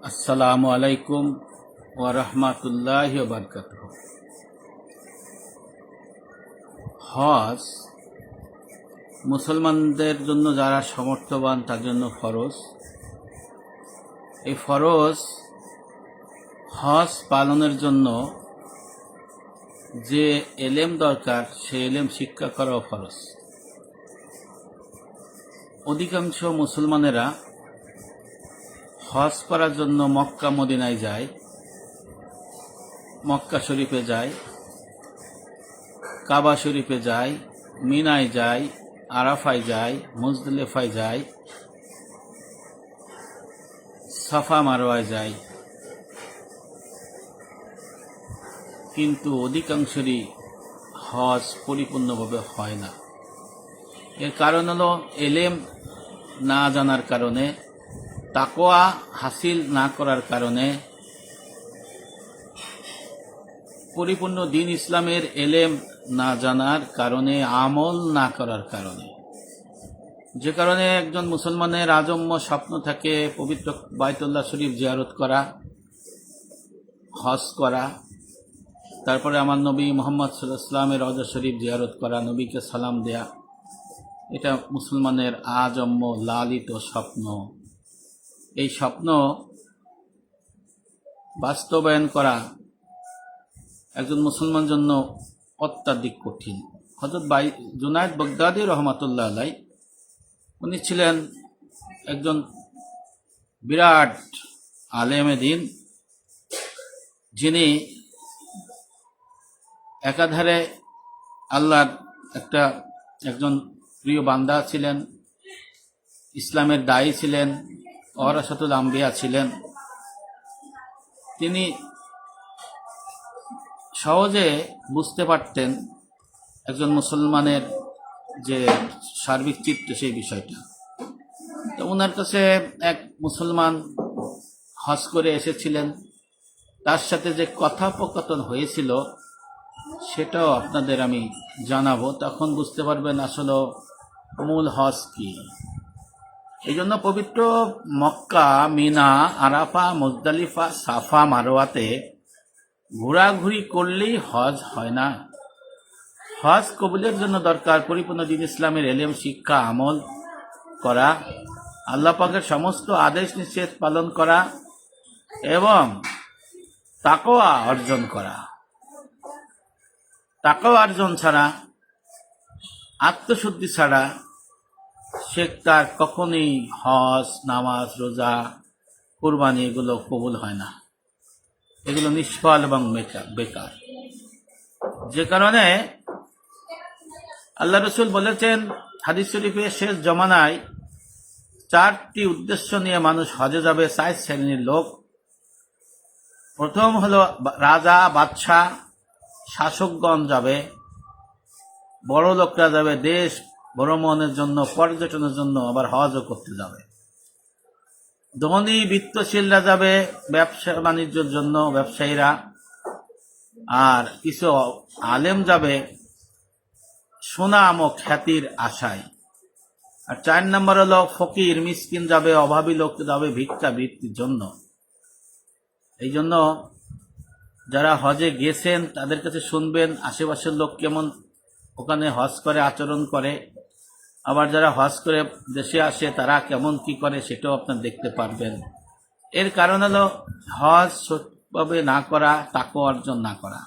আসসালামু আলাইকুম ওয়া রাহমাতুল্লাহি ওয়া বারাকাতুহু। হজ মুসলমানদের জন্য যারা সমর্থবান তার জন্য ফরজ। এই ফরজ হজ পালনের জন্য যে এলেম দরকার সে এলেম শিক্ষা করাও ফরজ। অধিকাংশ মুসলমানেরা হজ করার জন্য মক্কা মদিনায় যায়, মক্কা শরীফে যায়, কাবা শরীফে যায়, মিনায় যায়, আরাফায় যায়, মুজদলিফায় যায়, সাফা মারওয়ায় যায়, কিন্তু অধিকাংশেরই হজ পরিপূর্ণভাবে হয় না। এর কারণ হলো এলেম না জানার কারণে, তাকওয়া হাসিল না করার কারণে, পরিপূর্ণ দ্বীন ইসলামের এলেম না জানার কারণে, আমল না করার কারণে। যে কারণে একজন মুসলমানের আজম্য স্বপ্ন থাকে পবিত্র বাইতুল্লাহ শরীফ জিয়ারত করা, হজ করা, তারপরে আমার নবী মুহাম্মদ সাল্লাল্লাহু আলাইহি ওয়াসাল্লামের রওজা শরীফ জিয়ারত করা, নবীকে সালাম দেয়া। এটা মুসলমানের আজম্য লালিত স্বপ্ন। এই স্বপ্ন বাস্তবায়ন করা একজন মুসলমান জন্য অত্যাধিক কঠিন। হযরত জুনায়েদ বাগদাদী রহমাতুল্লাহ আলাইহি উনি ছিলেন একজন বিরাট আলেমে দ্বীন, যিনি একাধারে আল্লাহর একজন প্রিয় বান্দা ছিলেন, ইসলামের দায়ী ছিলেন, ওয়ারাসাতুল আম্বিয়া ছিলেন। তিনি সহজে বুঝতে পারতেন একজন মুসলমানের যে সার্বিক চিত্র, সেই বিষয়টা। তো ওনার কাছে এক মুসলমান হজ করে এসেছিলেন, তার সাথে যে কথোপকথন হয়েছিল সেটাও আপনাদের আমি জানাবো, তখন বুঝতে পারবেন আসলে মূল হজ কি। এই জন্য পবিত্র মক্কা, মিনা, আরাফা, মুজদালিফা, সাফা, মারওয়াতে ঘোরাঘুরি করলেই হজ হয় না। হজ কবুলের জন্য দরকার পরিপূর্ণ দ্বীন ইসলামের এলেম শিক্ষা, আমল করা, আল্লাহ পাকের সমস্ত আদেশ নিষেধ পালন করা এবং তাকওয়া অর্জন করা। তাকওয়া অর্জন ছাড়া, আত্মশুদ্ধি ছাড়া সে তার কখনোই হজ, নামাজ, রোজা, কুরবানি এগুলো কবুল হয় না। এগুলো নিষ্ফল এবং বেকার। যে কারণে আল্লাহ রসুল বলেছেন হাদিস শরীফে, শেষ জমানায় 4টি উদ্দেশ্য নিয়ে মানুষ হজে যাবে, 4 শ্রেণীর লোক। প্রথম হলো রাজা, বাদশাহ, শাসকগণ যাবে, বড় লোকরা যাবে দেশ ভ্রমণের জন্য, পর্যটনের জন্য, আবার হজও করতে যাবে। ধনী বিত্তশীলরা যাবে ব্যবসা বাণিজ্যের জন্য, ব্যবসায়ীরা। আর কিছু আলেম যাবে সুনাম ও খ্যাতির আশায়। আর 4 নম্বর হলো ফকির মিসকিন যাবে, অভাবী লোক যাবে ভিক্ষাবৃত্তির জন্য। এই জন্য যারা হজে গেছেন তাদের কাছে শুনবেন আশেপাশের লোক কেমন ওখানে হজ করে আচরণ করে, আবার যারা হজ করে দেশে আসে তারা কেমন কি করে সেটাও আপনারা দেখতে পারবেন। এর কারণ হলো হজ সঠিকভাবে না করা, তাকওয়া অর্জন না করা।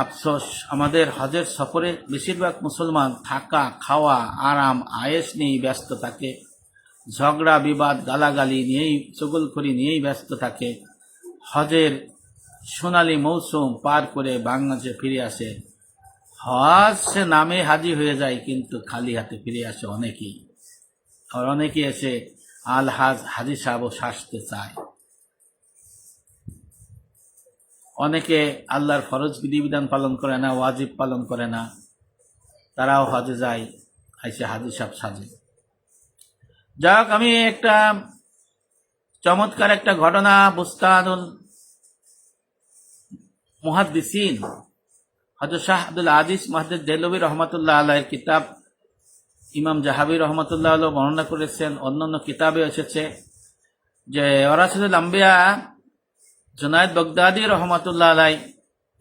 আফসোস, আমাদের হজের সফরে বেশিরভাগ মুসলমান থাকা, খাওয়া, আরাম, আয়েশ নিয়েই ব্যস্ত থাকে, ঝগড়া বিবাদ, গালাগালি নিয়েই, চগলখড়ি নিয়েই ব্যস্ত থাকে। হজের সোনালী মৌসুম পার করে বাংলাদেশে ফিরে আসে, হজ সে নামে হাজি হয়ে যায় কিন্তু খালি হাতে ফিরে আসে অনেকেই। আর অনেকেই এসে হাজি সাহেবও শাসতে চায়। অনেকে আল্লাহর ফরজ বিধিবিধান পালন করে না, ওয়াজিব পালন করে না, তারাও হজে যায়, এসে হাজি সাহেব সাজে। যাক, আমি একটা চমৎকার একটা ঘটনা, বুস্তানুল মুহাদ্দিসিন হযরত শাহ আব্দুল আজিজ মুহাদ্দিস দেহলভী রহমাতুল্লাহ আলাইহির কিতাব ইমাম জাহাবি রহমতুল্লাহ বর্ণনা করেছেন, অন্যান্য কিতাবে এসেছে যে ওয়ারাসাতুল আম্বিয়া জুনায়েদ বাগদাদী রহমাতুল্লাহ আলাই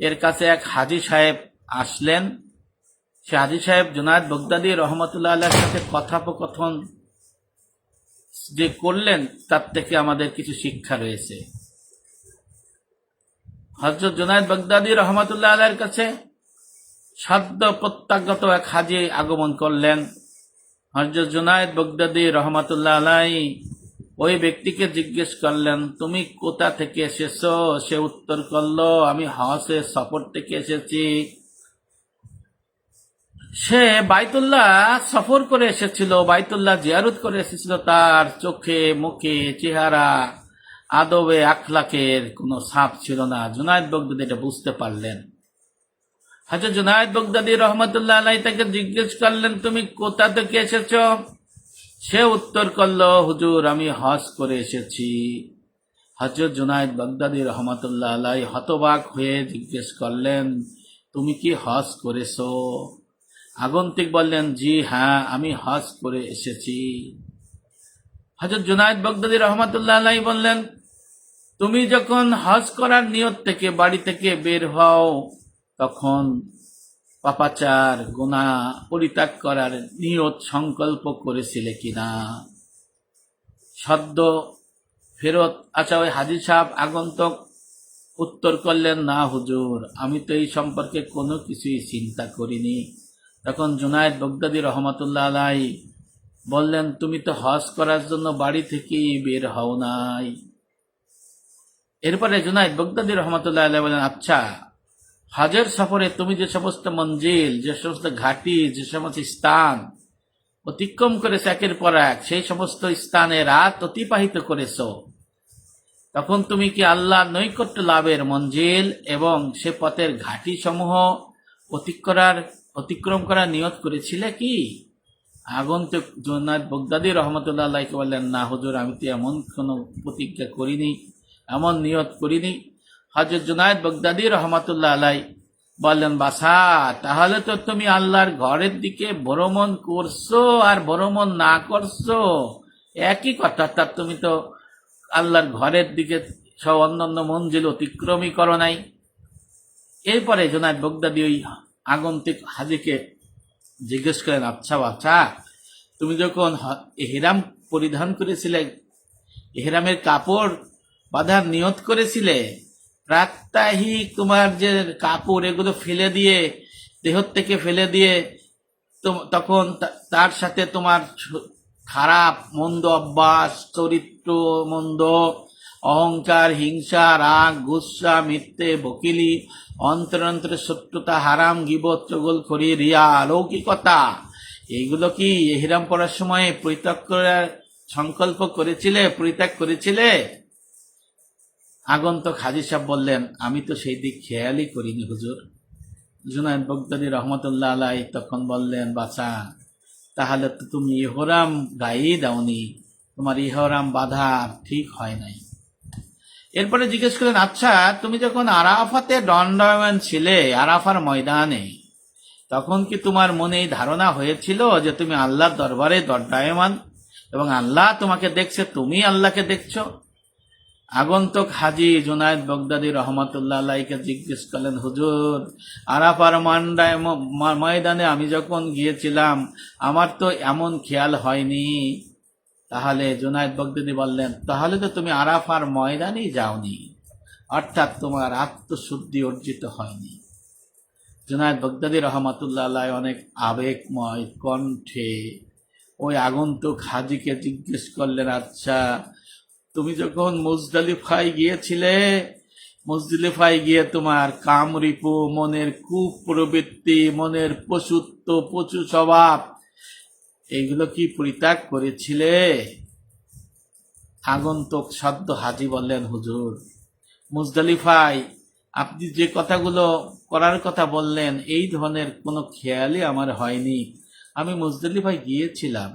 এর কাছে এক হাজী সাহেব আসলেন। সে হাজী সাহেব জুনায়েদ বাগদাদী রহমাতুল্লাহ আলাইহির সাথে কথোপকথন যে করলেন তার থেকে আমাদের কিছু শিক্ষা রয়েছে। হযরত জুনায়েদ বাগদাদী রহমাতুল্লাহ আলাইহির কাছে সদ্য প্রত্যাগত এক হাজী আগমন করলেন। হযরত জুনায়েদ বাগদাদী রহমাতুল্লাহ আলাইহি ওই ব্যক্তিকে জিজ্ঞেস করলেন, তুমি কোথা থেকে এসেছো? সে উত্তর করলো, আমি হজের সফর থেকে এসেছি। সে বাইতুল্লাহ সফর করে এসেছিল, বাইতুল্লাহ জিয়ারত করে এসেছিল। তার চোখে মুখে চেহারা আদবে আখলাকের কোনো ছাপ ছিল না। জুনায়েদ বাগদাদী এটা বুঝতে পারলেন। হযরত জুনায়েদ বাগদাদী রহমাতুল্লাহ আলাইহি তাকে জিজ্ঞেস করলেন, তুমি কোথা থেকে এসেছো? সে উত্তর করলো, হুজুর আমি হজ করে এসেছি। হযরত জুনায়েদ বাগদাদী রহমাতুল্লাহ আলাইহি হতবাক হয়ে জিজ্ঞেস করলেন, তুমি কি হজ করেছো? আগন্তুক বললেন, জি হ্যাঁ, আমি হজ করে এসেছি। হযরত জুনায়েদ বাগদাদী রহমাতুল্লাহ আলাইহি বললেন, তুমি যখন হজ করার নিয়ত থেকে বাড়ি থেকে বের হও তখন পাপাচার গুনাহ পরিত্যাগ করার নিয়ত সংকল্প করেছিলে কিনা? সদ্য ফেরত আসা ওই হাজী সাহেব আগন্তুক উত্তর করলেন, না হুজুর, আমি তো এই সম্পর্কে কোনো কিছুই চিন্তা করিনি। তখন জুনায়েদ বাগদাদী রহমাতুল্লাহ আলাইহি বললেন, তুমি তো হজ করার জন্য বাড়ি থেকেই বের হও নাই। এরপরে জুনায়েদ বাগদাদী রহমাতুল্লাহ আলাইহি বলেন, আচ্ছা, হজের সফরে তুমি যে সমস্ত মঞ্জিল, যে সমস্ত ঘাটি, যে সমস্ত স্থান অতিক্রম করেছো একের পর এক, সেই সমস্ত স্থানে রাত অতিবাহিত করেছো, তখন তুমি কি আল্লাহর নৈকট্য লাভের মঞ্জিল এবং সে পথের ঘাটি সমূহ অতিক্রম করার নিয়ত করেছিলে কি? আগন্তুক জুনায়েদ বাগদাদী রহমাতুল্লাহ আলাইহি বললেন, না হুজুর, আমি তো এমন কোনো প্রতিজ্ঞা করিনি, এমন নিয়ত করিনি। হযরত জুনায়েদ বাগদাদী রহমাতুল্লাহ আলাইহি বললেন, বাছা, তাহলে তো তুমি আল্লাহর ঘরের দিকে ভ্রমণ করছো আর ভ্রমণ না করছো একই কথা। অর্থাৎ তুমি তো আল্লাহর ঘরের দিকে সব অন্যান্য মঞ্জিল অতিক্রমই করো নাই। এরপরে জুনায়েদ বাগদাদী ওই আগন্তুক হাজীকে জিজ্ঞেস করেন, আচ্ছা বাচ্চা, তুমি যখন ইহরাম পরিধান করেছিলে, ইহরামের কাপড় বাঁধার নিয়ত করেছিলে, প্রাত্যহিক তোমার যে কাপড় এগুলো ফেলে দিয়ে, দেহ থেকে ফেলে দিয়ে তখন তার সাথে তোমার খারাপ মন্দ অভ্যাস, চরিত্র মন্দ, অহংকার, হিংসা, রাগ, গুসা, মিথ্যে, বকিলি, অন্তরে শত্রুতা, হারাম, গীবত, চগলখড়ি, রিয়া, লৌকিকতা, এইগুলো কি ইহরাম পড়ার সময় পরিত্যাগ করার সংকল্প করেছিলে, পরিত্যাগ করেছিলে? আগন্তুক হাজী সাহেব বললেন, আমি তো সেই দিক খেয়ালই করিনি হুজুর। জুনায়েদ বাগদাদী রহমাতুল্লাহ আলাইহি তখন বললেন, বাছা, তাহলে তো তুমি ইহরাম গায়েই দাওনি, তোমার ইহরাম বাঁধা ঠিক হয় নাই। এরপরে জিজ্ঞেস করলেন, আচ্ছা, তুমি যখন আরাফাতে দণ্ডায়মান ছিলে, আরাফার ময়দানে, তখন কি তোমার মনে এই ধারণা হয়েছিল যে তুমি আল্লাহর দরবারে দণ্ডায়মান এবং আল্লাহ তোমাকে দেখছে, তুমি আল্লাহকে দেখছো? আগন্তুক হাজী জুনায়েদ বাগদাদী রহমাতুল্লাহ আলাইহিকে জিজ্ঞেস করলেন, হুজুর, আরাফার ময়দানে আমি যখন গিয়েছিলাম আমার তো এমন খেয়াল হয়নি। তাহলে জুনায়েদ বাগদাদী বললেন, তাহলে তো তুমি আরাফার ময়দানেই যাওনি, অর্থাৎ তোমার আত্মশুদ্ধি অর্জিত হয়নি। জুনায়েদ বাগদাদী রহমাতুল্লাহ আলাইহি অনেক আবেগময় কণ্ঠে ওই আগন্তুক হাজীকে জিজ্ঞেস করলেন, আচ্ছা, তুমি যখন মুজদালিফায় গিয়েছিলে, মুজদালিফায় গিয়ে তোমার কামরিপু, মনের কুপ্রবৃত্তি, মনের পশুত্ব, পশু স্বভাব, এইগুলো কি পরিত্যাগ করেছিলে? আগন্তুক সদ্য হাজী বললেন, হুজুর, মুজদালিফায় আপনি যে কথাগুলো করার কথা বললেন, এই ধরনের কোনো খেয়ালই আমার হয়নি। আমি মুজদালিফায় গিয়েছিলাম,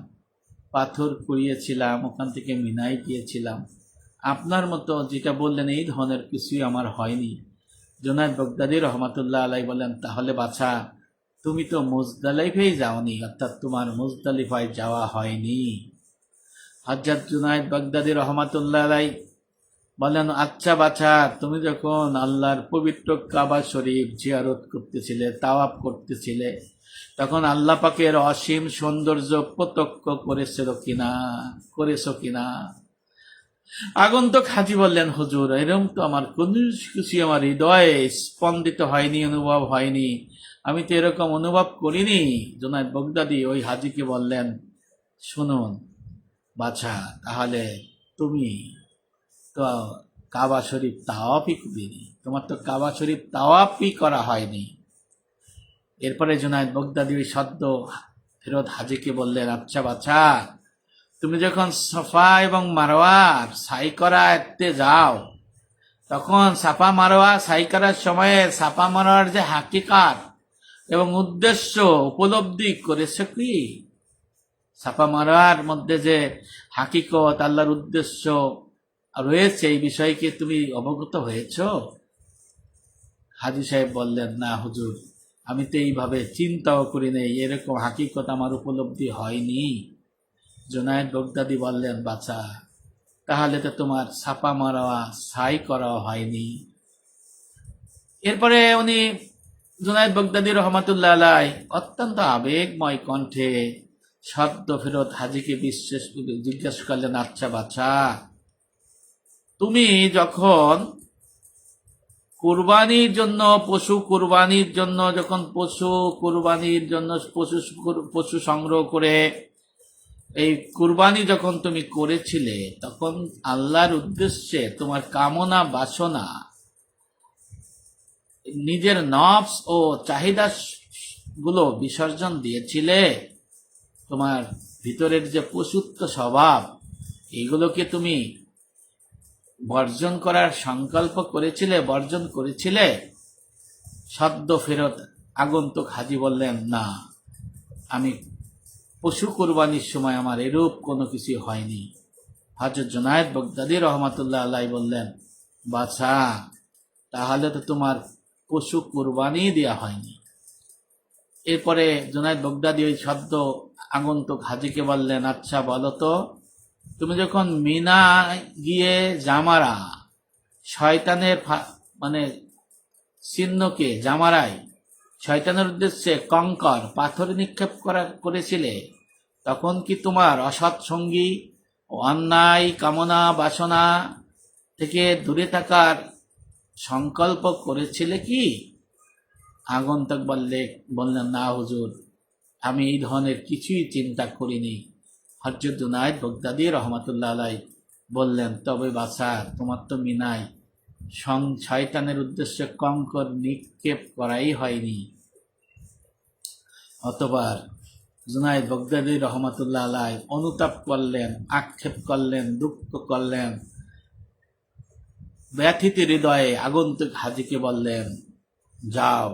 পাথর কুড়িয়েছিলাম, ওখান থেকে মিনায় গিয়েছিলাম, আপনার মতো যেটা বললেন এই ধরনের কিছুই আমার হয়নি। জুনায়েদ বাগদাদী রহমাতুল্লাহ আলাইহি বললেন, তাহলে বাছা, তুমি তো মুজদালিফায় যাওনি, অর্থাৎ তোমার মুজদালিফায় যাওয়া হয়নি। হযরত জুনায়েদ বাগদাদী রহমাতুল্লাহ আলাইহি বলেন, আচ্ছা বাছা, তুমি যখন আল্লাহর পবিত্র কাবা শরীফ জিয়ারত করতেছিলে, তাওয়াফ করতেছিলে, তখন আল্লাহ পাকের অসীম সৌন্দর্য প্রত্যক্ষ করেছো কিনা? আগন্তুক হাজী বললেন, হুজুর, এরকম তো আমার কোন কিছু আমার হৃদয়ে স্পন্দিত হয়নি, অনুভব হয়নি, আমি তো এরকম অনুভব করিনি। জুনায়েদ বাগদাদী ওই হাজীকে বললেন, শুনুন বাছা, তাহলে তুমি তো কাবা শরীফ তাওয়াফই করিনি, তোমার তো কাবা শরীফ তাওয়াফই করা হয়নি। এরপরে জুনায়েদ বাগদাদী ওই সদ্য ফেরত হাজীকে বললেন, আচ্ছা বাছা, তুমি যখন সাফা এবং মারওয়ার সাই করাতে যাও, তখন সাফা মারওয়া সাই করার সময়ে সাফা মারওয়ার যে হাকিকাত এবং উদ্দেশ্য উপলব্ধি করেছো কি? সাফা মারওয়ার মধ্যে যে হাকিকত, আল্লাহর উদ্দেশ্য রয়েছে, এই বিষয়ে কি তুমি অবগত হয়েছ? হাজী সাহেব বললেন, না হুজুর, আমি তো এইভাবে চিন্তাও করি নাই, এরকম হাকিকত আমার উপলব্ধি হয়নি। জুনায়েদ বাগদাদী বললেন, বাছা, তাহলে তো তোমার ছাপা মারা ছাই করা হয়নি। এরপরে উনি জুনায়েদ বাগদাদী রহমাতুল্লাহ আলাইহি অত্যন্ত আবেগময় কণ্ঠে সদ্য ফেরত হাজীকে জিজ্ঞেস করলেন, আচ্ছা বাছা, তুমি যখন কুরবানির জন্য পশু সংগ্রহ করে এই কুরবানি যখন তুমি করেছিলে, তখন আল্লাহর উদ্দেশ্যে তোমার কামনা বাসনা, নিজের নফস ও চাহিদা গুলো বিসর্জন দিয়েছিলে? তোমার ভিতরের যে পশুত্ব স্বভাব, এইগুলোকে তুমি বর্জন করার সংকল্প বর্জন করেছিলে? সদ্য ফেরত আগন্তুক হাজী বললেন, না, আমি পশু কুরবানির সময় আমার এরূপ কোনো কিছু হয়নি। হযরত জুনায়েদ বাগদাদী রহমাতুল্লাহ আলাইহি বললেন, বাছা, তাহলে তো তোমার পশু কুরবানি দেওয়া হয়নি। এরপরে জুনায়েদ বাগদাদী ওই সদ্য আগন্তুক হাজীকে বললেন, আচ্ছা বলো তো, তুমি যখন মিনা গিয়ে জামারা শয়তানের চিহ্নকে জামারায় শয়তানের উদ্দেশ্যে কঙ্কর পাথর নিক্ষেপ করেছিলে, তখন কি তোমার অসৎ সঙ্গী ও অন্যায় কামনা বাসনা থেকে দূরে থাকার সংকল্প করেছিলে কি? আগন্তুক বললেন, না হুজুর, আমি এই ধরনের কিছুই চিন্তা করিনি। হযরত জুনায়েদ বাগদাদী রহমাতুল্লাহ আলাইহি বললেন, তবে বাছা, তোমার তো মিনায় শয়তানের উদ্দেশ্যে কঙ্কর নিক্ষেপ করাই হয়নি। অতঃপর জুনায়েদ বাগদাদী রহমাতুল্লাহ আলাইহি অনুতাপ করলেন, আক্ষেপ করলেন, দুঃখ করলেন। ব্যথিত হৃদয়ে আগন্তুক হাজীকে বললেন, যাও,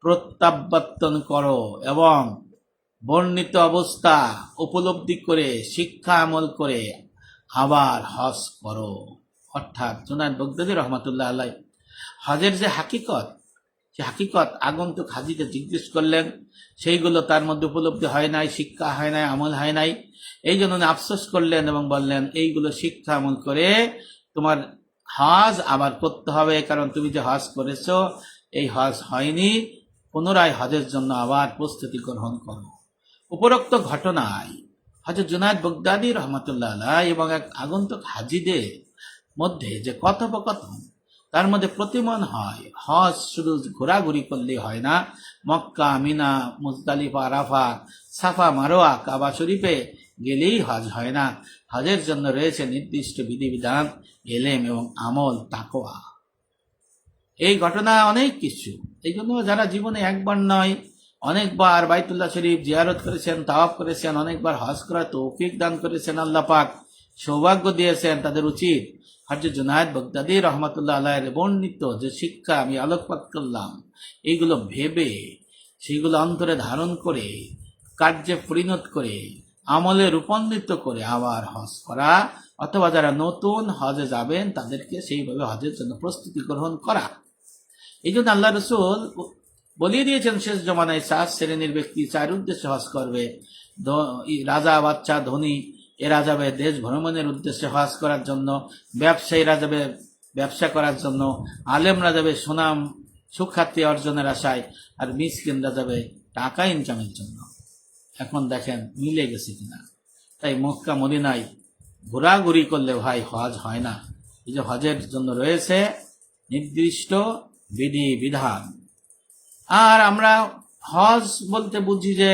প্রত্যাবর্তন করো এবং বর্ণিত অবস্থা উপলব্ধি করে শিক্ষা আমল করে আবার হজ করো। অর্থাৎ জুনায়েদ বাগদাদী রহমাতুল্লাহ আলাইহি হজের যে হাকিকত আগন্তুক হাজীকে জিজ্ঞেস করলেন, সেইগুলো তার মধ্যে উপলব্ধি হয় নাই, শিক্ষা হয় নাই, আমল হয় নাই। এই জন্য উনি আফসোস করলেন এবং বললেন, এইগুলো শিক্ষা আমল করে তোমার হজ আবার করতে হবে, কারণ তুমি যে হজ করেছো এই হজ হয়নি, পুনরায় হজের জন্য আবার প্রস্তুতি গ্রহণ করো। উপরোক্ত ঘটনায় হযরত জুনায়েদ বাগদাদী রহমাতুল্লাহ আলাইহি এবং এক আগন্তুক হাজীদের মধ্যে যে কথোপকথন, তার মধ্যে প্রতিমন হয়, হজ শুধু ঘোরাঘুরি করলেই হয় না, মক্কা, মিনা, মুজদালিফা, আরাফা, সাফা, মারোয়া, কাবা শরীফে গেলেই হজ হয় না। হজের জন্য রয়েছে নির্দিষ্ট বিধিবিধান, ইলম এবং আমল, তাকওয়া। এই ঘটনা অনেক কিছু। এই জন্য যারা জীবনে একবার নয় অনেকবার বাইতুল্লাহ শরীফ জিয়ারত করেছেন, তাওয়াফ করেছেন, অনেকবার হজ করার তৌফিক দান করেছেন, আল্লাহ পাক সৌভাগ্য দিয়েছেন, তাদের উচিত হযরত জুনায়েদ বাগদাদী রহমাতুল্লাহ আলাইহির বর্ণিত যে শিক্ষা আমি আলোকপাত করলাম, এইগুলো ভেবে সেইগুলো অন্তরে ধারণ করে, কার্যে পরিণত করে, আমলে রূপান্তরিত করে আবার হজ করা, অথবা যারা নতুন হজে যাবেন তাদেরকে সেইভাবে হজের জন্য প্রস্তুতি গ্রহণ করা। এই জন্য আল্লাহ রাসূল বলিয়ে দিয়েছেন, শেষ জমানায় 4 শ্রেণীর ব্যক্তি 4 উদ্দেশ্যে হজ করবে: রাজা, বাচ্চা, ধনী এরা যাবে দেশ ভ্রমণের উদ্দেশ্যে হজ করার জন্য, ব্যবসায়ীরা যাবে ব্যবসা করার জন্য, আলেমরা যাবে সুনাম সুখ্যাতি অর্জনের আশায়, আর মিসকিনরা যাবে টাকা ইনকামের জন্য। এখন দেখেন মিলে গেছে কিনা। তাই মক্কা মদিনায় ঘোরাঘুরি করলে ভাই হজ হয় না। এই যে হজের জন্য রয়েছে নির্দিষ্ট বিধি বিধান। আর আমরা হজ বলতে বুঝি যে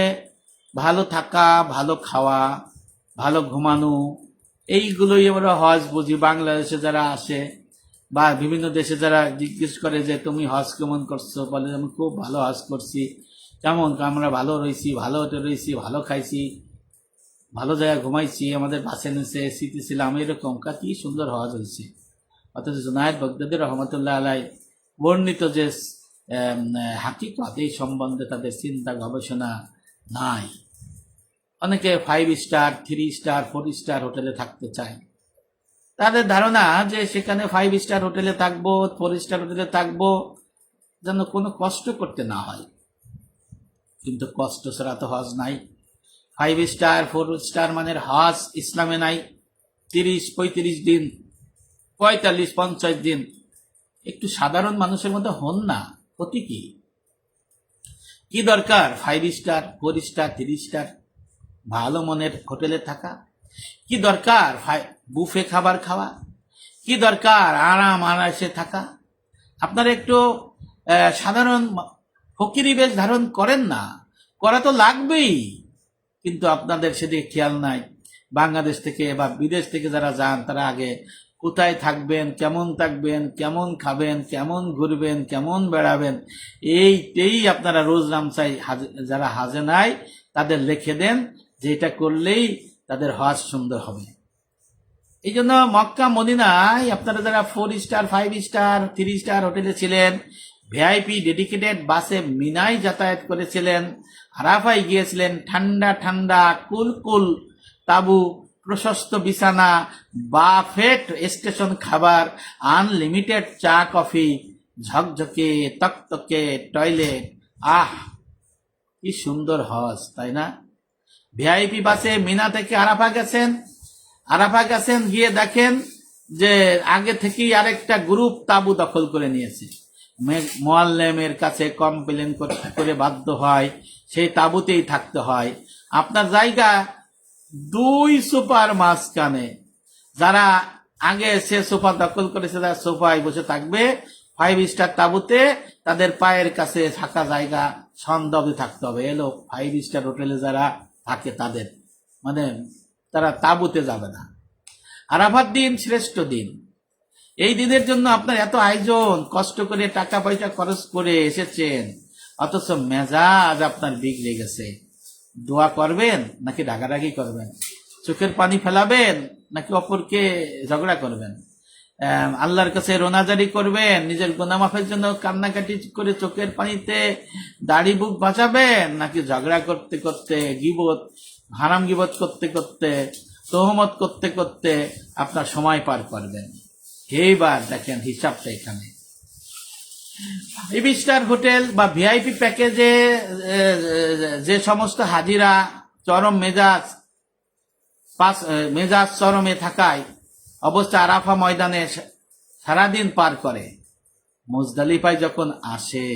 ভালো থাকা, ভালো খাওয়া, ভালো ঘুমানো, এইগুলোই আমরা হজ বুঝি। বাংলাদেশে যারা আসে বা বিভিন্ন দেশে যারা জিজ্ঞেস করে যে তুমি হজ কেমন করছো, বলে আমি খুব ভালো হজ করছি। কেমন? আমরা ভালো রয়েছি, ভালো হোটেল রয়েছি, ভালো খাইছি, ভালো জায়গায় ঘুমাইছি, আমাদের বাসে নিচে এসিতে ছিলাম, এরকম কি সুন্দর হজ হয়েছে। অথচ জুনায়েদ বাগদাদী রহমতুল্লাহ আলাই বর্ণিত যে হাকিকত, এই সম্বন্ধে তাদের চিন্তা গবেষণা নাই। অনেকে 5 স্টার, 3 স্টার, 4 স্টার হোটেলে থাকতে চায়। তাদের ধারণা যে সেখানে 5 স্টার হোটেলে থাকবো, 4 স্টার হোটেলে থাকবো, যেন কোনো কষ্ট করতে না হয়। কিন্তু কষ্ট ছাড়া তো হজ নাই। 5 স্টার, 4 স্টার মানের হজ ইসলামে নাই। 30-35 দিন, 45-50 দিন। একটু সাধারণ মানুষের মধ্যে হন না, ক্ষতি কি দরকার 5 স্টার, 4 স্টার, 3 স্টার ভালো মনের হোটেলে থাকা? কি দরকার বুফে খাবার খাওয়া? কি দরকার আরাম আরামসে থাকা? আপনারা একটু সাধারণ ফকিরি বেশ ধারণ করেন না, করা তো লাগবেই। কিন্তু আপনাদের সেদিকে খেয়াল নাই। বাংলাদেশ থেকে বা বিদেশ থেকে যারা যান, তারা আগে কোথায় থাকবেন, কেমন থাকবেন, কেমন খাবেন, কেমন ঘুরবেন, কেমন বেড়াবেন, এইটাই আপনারা রোজ রামচাই যারা হাজে নাই তাদের লিখে দেন যে এটা করলেই তাদের হজ সুন্দর হবে। এই জন্য মক্কা মদিনায় আপনারা যারা 4 স্টার, 5 স্টার, 3 স্টার হোটেলে ছিলেন, ভিআইপি ডেডিকেটেড বাসে মিনায় যাতায়াত করেছিলেন, আরাফায় গিয়েছিলেন, ঠান্ডা ঠান্ডা কুল তাবু, প্রশস্ত বিছানা, বাফেট স্টেশন খাবার, আনলিমিটেড চা কফি, ঝকঝকে তকতকে টয়লেট, আহ কি সুন্দর হজ, তাই না? ভিআইপি বাসে মিনা থেকে আরাফা গেছেন, গিয়ে দেখেন যে আগে থেকেই আরেকটা গ্রুপ তাবু দখল করে নিয়েছে। মোয়াল্লেমের কাছে কমপ্লেন করে বাধ্য হয় সেই তাবুতেই থাকতে হয়। আপনার জায়গা 2 সোফার মাঝখানে। যারা আগে সে সোফা দখল করেছে তারা সোফায় বসে থাকবে 5 স্টার তাবুতে, তাদের পায়ের কাছে থাকা জায়গা সন্দেহে থাকতে হবে। এলো 5 স্টার হোটেলে যারা থাকে তাদের, মানে তারা তাবুতে যাবে না। আরাফার দিন শ্রেষ্ঠ দিন। এই দিনের জন্য আপনার এত আয়োজন, কষ্ট করে টাকা পয়সা খরচ করে এসেছেন, অথচ মেজাজ আপনার বিগড়ে গেছে। দোয়া করবেন নাকি রাগারাগি করবেন? চোখের পানি ফেলাবেন নাকি অপরকে ঝগড়া করবেন? আল্লাহর কাছে রোনাজারি করবেন, নিজের গুনাহ মাফের জন্য কান্নাকাটি করে চোখের পানিতে দাড়ি বুক বাঁচাবেন, নাকি ঝগড়া করতে করতে, গিবত হারাম গিবত করতে করতে, তহমত করতে করতে আপনার সময় পার করবেন? এইবার দেখেন হিসাবটা এখানে। 5 স্টার হোটেল বা ভিআইপি প্যাকেজে যে সমস্ত হাজিরা চরম মেজাজ চরমে থাকায় অবস্থা আরাফা ময়দানে সারাদিন পার করে, মুজদালিফায় যখন আসে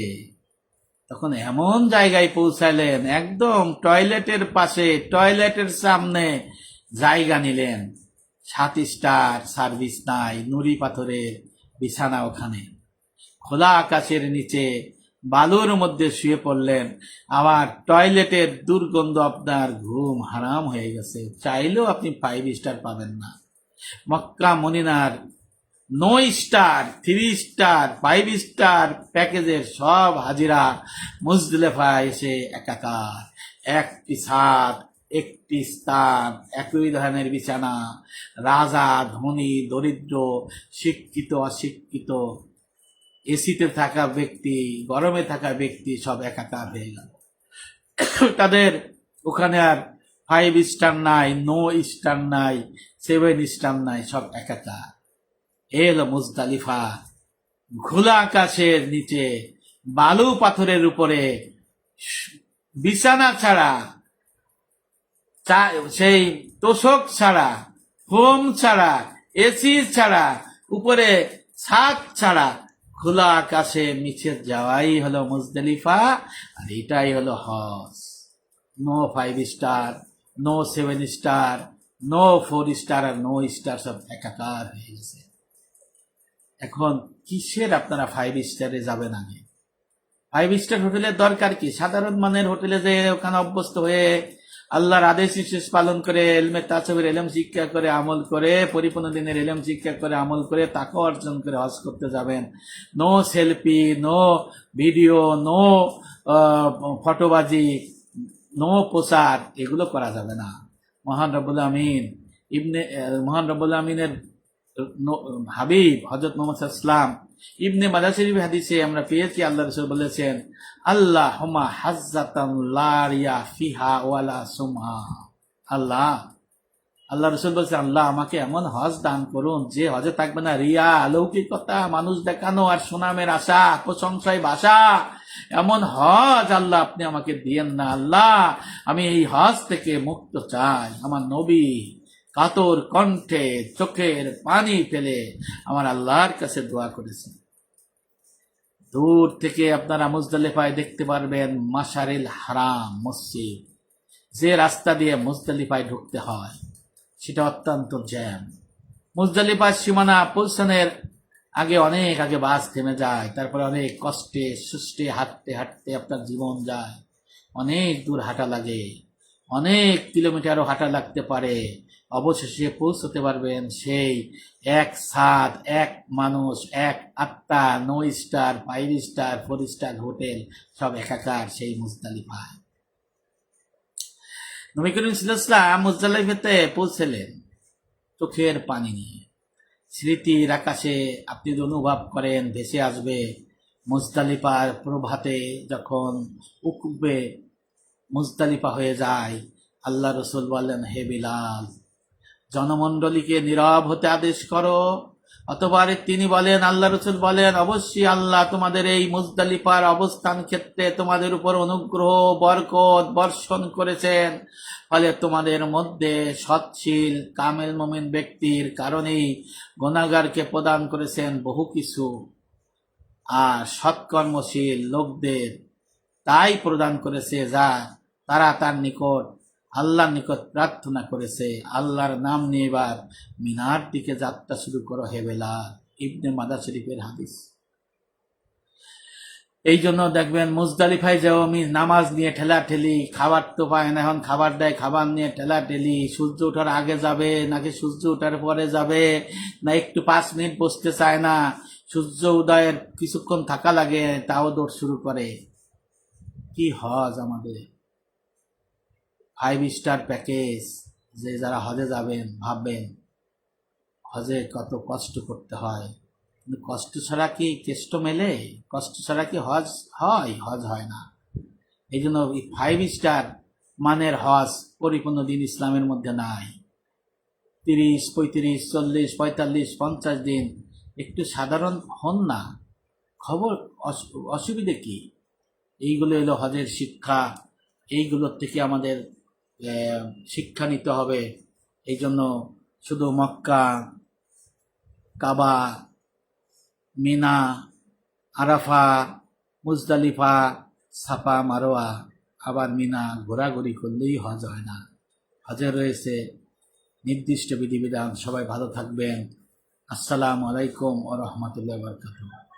তখন এমন জায়গায় পৌঁছালেন, একদম টয়লেটের পাশে, টয়লেটের সামনে জায়গা নিলেন। 7 স্টার সার্ভিস নাই, নুড়ি পাথরের বিছানা, ওখানে খোলা আকাশের নিচে বালুর মধ্যে শুয়ে পড়লেন। আবার টয়লেটের দুর্গন্ধ, আপনার ঘুম হারাম হয়ে গেছে। চাইলেও আপনি 5 স্টার পাবেন না। মক্কা মদিনার 9 স্টার, 3 স্টার, 5 স্টার প্যাকেজের সব হাজিরা মুজদলিফায় এসে একাকার। একটি ছাদ, একটি স্থান, একই ধরনের বিছানা, রাজা ধনী দরিদ্র, শিক্ষিত অশিক্ষিত, এসিতে থাকা ব্যক্তি, গরমে থাকা ব্যক্তি, সব একাকার হয়ে গেল। তাদের ওখানে আর 5 স্টার নাই, 9 স্টার নাই, 7 স্টার নাই, সব একাকার। এলো মুজদালিফা, খোলা আকাশের নিচে বালু পাথরের উপরে বিছানা ছাড়া সেই তোষক ছাড়া, হোম ছাড়া, এসি ছাড়া, উপরে ছাদ ছাড়া খোলা আকাশে মিছে যাওয়াই হলো মুজদালিফা, আর এটাই হলো হজ। No 5 star, no 7 star, no 4 star, আর নো স্টার, সব একাকার হয়ে গেছে। এখন কিসের আপনারা 5 স্টারে যাবেন? আগে 5 স্টার হোটেলের দরকার কি? সাধারণ মানের হোটেলে যে ওখানে অভ্যস্ত হয়ে আল্লাহর আদেশ নির্দেশ পালন করে, এলমে তাসাউফের এলম শিক্ষা করে, আমল করে, পরিপূর্ণ দিনের এলম শিক্ষা করে, আমল করে, তাকওয়া অর্জন করে হজ করতে যাবেন। No selfie, no video, no ফটোবাজি, নো প্রচার, এগুলো করা যাবে না। মহান রব্বুল আমিন মহান রব্বুল আমিনের হাবিব হযরত মুহাম্মদ সাল্লাল্লাহু আলাইহি ওয়াসাল্লাম ইবনে মাজাহ শরীফ হাদিসে আমরা পেয়েছি, আল্লাহ রাসূল বলেছেন, আল্লাহুম্মা হাজ্জাতান লা রিয়া ফিহা ওয়ালা সুমআ। আল্লাহ রাসূল বলেছেন, আল্লাহ আমাকে এমন হজ দান করুন যে হজে থাকবে না রিয়া, অলৌকিকতা, মানুষ দেখানো আর সুনামের আশা, প্রশংসায় ভাষা। এমন হজ আল্লাহ আপনি আমাকে দিয়েন না। আল্লাহ আমি এই হজ থেকে মুক্ত চাই। আমার নবী কাতর কণ্ঠে চোখের পানি ফেলে আমার আল্লাহর কাছে দোয়া করেছেন। দূর থেকে আপনারা মুজদালিফায় দেখতে পারবেন মাশারিল হারাম মসজিদ। যে রাস্তা দিয়ে মুজদালিফায় ঢুকতে হয় সেটা অত্যন্ত জ্যাম। মুজদালিফার সীমানা পৌঁছানোর অনেক আগে বাস থেমে যায়, তারপরে অনেক কষ্টে সুষ্টে হাঁটতে হাঁটতে আপনার জীবন যায়। অনেক দূর হাঁটা লাগে, অনেক কিলোমিটারও হাঁটা লাগতে পারে। অবশেষে পৌঁছতে পারবেন সেই এক ছাদ, এক মানুষ, এক আত্মা, no star, 5 star, 4 star hotel, সব একাকার সেই মুজদালিফায়। নবী করিম সাল্লাল্লাহু আলাইহি ওয়াসাল্লাম মুজদালিফাতে পৌঁছলেন চোখের পানি নিয়ে। স্মৃতির আকাশে আপনি অনুভব করেন ভেসে আসবে মুজদালিফার প্রভাতে যখন উকুবে মুজদালিফা হয়ে যায়, আল্লাহ রসুল বললেন, হে বিলাল, জনমণ্ডলীকে নীরব হতে আদেশ করো। অতঃপর তিনি বলেন, আল্লাহ রসুল বলেন, অবশ্যই আল্লাহ তোমাদের এই মুজদালিফার অবস্থান ক্ষেত্রে তোমাদের উপর অনুগ্রহ বরকত বর্ষণ করেছেন। ফলে তোমাদের মধ্যে সৎশীল কামেল মুমিন ব্যক্তির কারণেই গুনাহগারকে প্রদান করেছেন বহু কিছু, আর সৎকর্মশীল লোকদের তাই প্রদান করেছে যা তারা তার নিকট আল্লাহর নিকট প্রার্থনা করেছে। আল্লাহর নাম নিয়ে এবার মিনার দিকে যাত্রা শুরু করো হে বেলাল। ইবনে মাজাহ শরীফের হাদিস। এই জন্য দেখবেন মুজদালিফায় যাও আমি নামাজ নিয়ে ঠেলাঠেলি, খাবার তো পায় না, এখন খাবার দেয়, খাবার নিয়ে ঠেলাঠেলি। সূর্য ওঠার আগে যাবে নাকি সূর্য ওঠার পরে যাবে, না একটু 5 মিনিট বসতে চায় না, সূর্য উদয়ের কিছুক্ষণ থাকা লাগে, তাও দৌড় শুরু করে। কি হজ আমাদের 5 স্টার প্যাকেজ। যে যারা হজে যাবেন ভাববেন হজে কত কষ্ট করতে হয়, কিন্তু কষ্ট ছাড়া কি কেষ্ট মেলে? কষ্ট ছাড়া কি হজ হয়? হজ হয় না। এই জন্য 5 স্টার মানের হজ পরিপূর্ণ দিন ইসলামের মধ্যে নাই। 30, 35, 40, 45, 50 দিন একটু সাধারণ হন না, খবর অসুবিধে কি? এইগুলো হলো হজের শিক্ষা। এইগুলোর থেকে আমাদের শিক্ষা নিতে হবে। এই জন্য শুধু মক্কা, কাবা, মিনা, আরাফা, মুজদালিফা, সাফা, মারোয়া, আবার মিনা ঘোরাঘুরি করলেই হজ হয় না। হজের রয়েছে নির্দিষ্ট বিধিবিধান। সবাই ভালো থাকবেন। আসসালামু আলাইকুম ওয়া রাহমাতুল্লাহি ওয়া বারাকাতুহু।